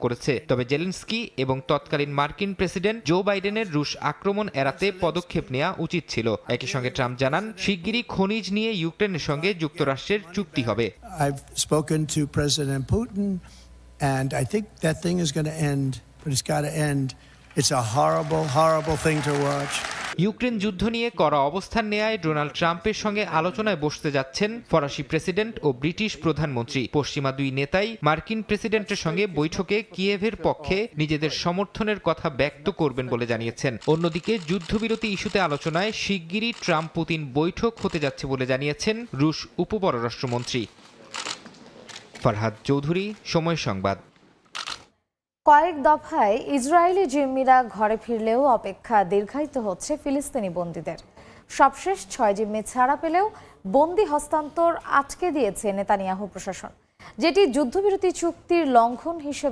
করেছে। তবে জেলেনস্কি এবং তৎকালীন মার্কিন প্রেসিডেন্ট জো বাইডেনের রুশ আক্রমণ এড়াতে পদক্ষেপ নেওয়া উচিত ছিল। একই সঙ্গে ট্রাম্প জানান, শিগগিরই খনিজ নিয়ে ইউক্রেনের সঙ্গে যুক্তরাষ্ট্রের চুক্তি হবে। I've spoken to President Putin and I think that thing is going to end, but it's got to end. It's a horrible, horrible thing to watch. Ukraine যুদ্ধ নিয়ে কড়া অবস্থান নেয়ায় ডোনাল্ড ট্রাম্পের সঙ্গে আলোচনায় বসতে যাচ্ছেন ফরাসি প্রেসিডেন্ট ও ব্রিটিশ প্রধানমন্ত্রী। পশ্চিমা দুই নেতাই মার্কিন প্রেসিডেন্টের সঙ্গে বৈঠকে কিয়েভের পক্ষে নিজেদের সমর্থনের কথা ব্যক্ত করবেন বলে জানিয়েছেন। অন্যদিকে যুদ্ধবিরতি ইস্যুতে আলোচনায় শিগগিরই ট্রাম্প পুতিন বৈঠক হতে যাচ্ছে বলে জানিয়েছেন রুশ উপপররাষ্ট্রমন্ত্রী। ফরহাদ চৌধুরী, সময় সংবাদ। কয়েক দফায় ইসরায়েলি জিম্মিরা ঘরে ফিরলেও অপেক্ষা দীর্ঘায়িত হচ্ছে ফিলিস্তিনি বন্দীদের। সবশেষ 6 জিম্মি ছাড়া পেলেও বন্দী হস্তান্তর আটকে দিয়েছে নেতানিয়াহু প্রশাসন, যেটি যুদ্ধবিরতি চুক্তির লঙ্ঘন হিসেবে